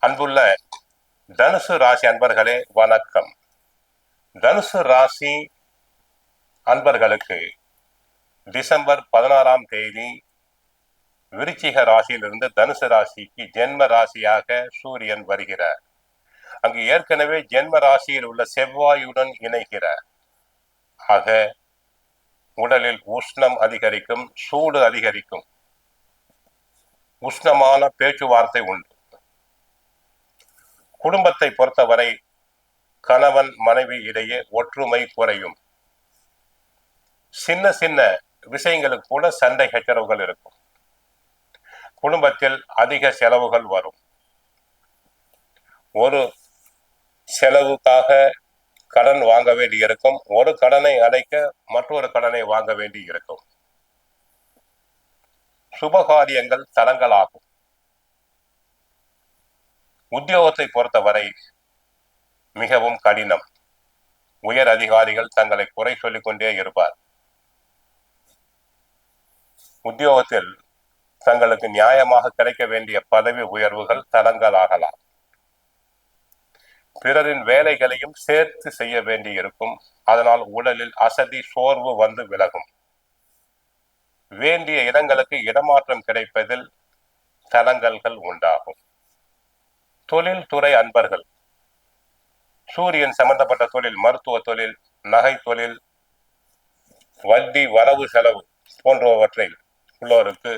அன்புள்ள தனுசு ராசி அன்பர்களே வணக்கம். தனுசு ராசி அன்பர்களுக்கு டிசம்பர் 16ஆம் தேதி விருச்சிக ராசியிலிருந்து தனுசு ராசிக்கு ஜென்ம ராசியாக சூரியன் வருகிறார். அங்கு ஏற்கனவே ஜென்ம ராசியில் உள்ள செவ்வாயுடன் இணைகிறார். ஆக உடலில் உஷ்ணம் அதிகரிக்கும், சூடு அதிகரிக்கும், உஷ்ணமான பேச்சுவார்த்தை உண்டு. குடும்பத்தை பொறுத்தவரை கணவன் மனைவி இடையே ஒற்றுமை குறையும். சின்ன சின்ன விஷயங்களுக்கு கூட சண்டை சச்சரவுகள் இருக்கும். குடும்பத்தில் அதிக செலவுகள் வரும். ஒரு செலவுக்காக கடன் வாங்க வேண்டி இருக்கும், ஒரு கடனை அடைக்க மற்றொரு கடனை வாங்க வேண்டி இருக்கும். சுபகாரியங்கள் தடங்கலாகும். உத்தியோகத்தை பொறுத்தவரை மிகவும் கடினம். உயர் அதிகாரிகள் தங்களை குறை சொல்லிக் கொண்டே இருப்பார். உத்தியோகத்தில் தங்களுக்கு நியாயமாக கிடைக்க வேண்டிய பதவி உயர்வுகள் தடங்கலாகலாம். பிறரின் வேலைகளையும் சேர்த்து செய்ய வேண்டி இருக்கும். அதனால் உடலில் அசதி, சோர்வு வந்து விலகும். வேண்டிய இடங்களுக்கு இடமாற்றம் கிடைப்பதில் தடங்கல்கள் உண்டாகும். தொழில் துறை அன்பர்கள், சூரியன் சம்பந்தப்பட்ட தொழில், மருத்துவ தொழில், நகை தொழில், வட்டி, வரவு செலவு போன்றவற்றில் உள்ளோருக்கு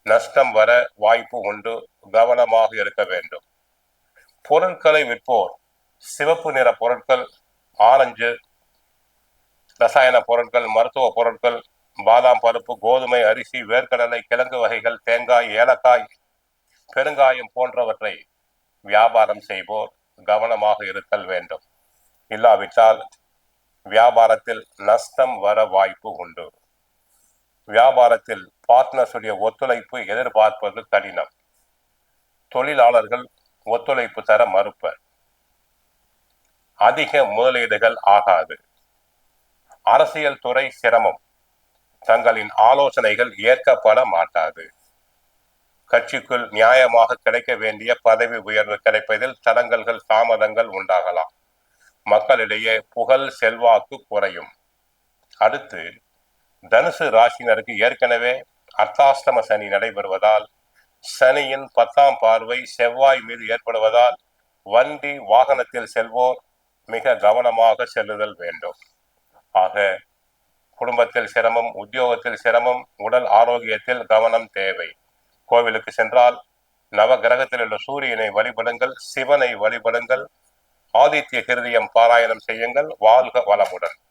நஷ்டம் வர வாய்ப்பு உண்டு. கவனமாக இருக்க வேண்டும். பொருட்களை விற்போர் சிவப்பு நிற பொருட்கள், ஆரஞ்சு, ரசாயன பொருட்கள், மருத்துவ பொருட்கள், பாதாம் பருப்பு, கோதுமை, அரிசி, வேர்க்கடலை, கிழங்கு வகைகள், தேங்காய், ஏலக்காய், பெருங்காயம் போன்றவற்றை வியாபாரம் செய்வோர் கவனமாக இருத்தல் வேண்டும். இல்லாவிட்டால் வியாபாரத்தில் நஷ்டம் வர வாய்ப்பு உண்டு. வியாபாரத்தில் பார்ட்னர்ஸுடைய ஒத்துழைப்பு எதிர்பார்ப்பது கடினம். தொழிலாளர்கள் ஒத்துழைப்பு தர மறுப்பர். அதிக முதலீடுகள் ஆகாது. அரசியல் துறை சிரமம். தங்களின் ஆலோசனைகள் ஏற்கப்பட மாட்டாது. கட்சிக்குள் நியாயமாக கிடைக்க வேண்டிய பதவி உயர்வு கிடைப்பதில் தடங்கல்கள், தாமதங்கள் உண்டாகலாம். மக்களிடையே புகழ், செல்வாக்கு குறையும். அடுத்து தனுசு ராசினருக்கு ஏற்கனவே அர்த்தாஷ்டம சனி நடைபெறுவதால், சனியின் 10ஆம் பார்வை செவ்வாய் மீது ஏற்படுவதால் வண்டி வாகனத்தில் செல்வோர் மிக கவனமாக செல்லுதல் வேண்டும். ஆக குடும்பத்தில் சிரமம், உத்தியோகத்தில் சிரமம், உடல் ஆரோக்கியத்தில் கவனம் தேவை. கோவிலுக்கு சென்றால் நவ கிரகத்தில் உள்ள சூரியனை வழிபடுங்கள், சிவனை வழிபடுங்கள், ஆதித்ய ஹிருதயம் பாராயணம் செய்யுங்கள். வாழ்க வளமுடன்.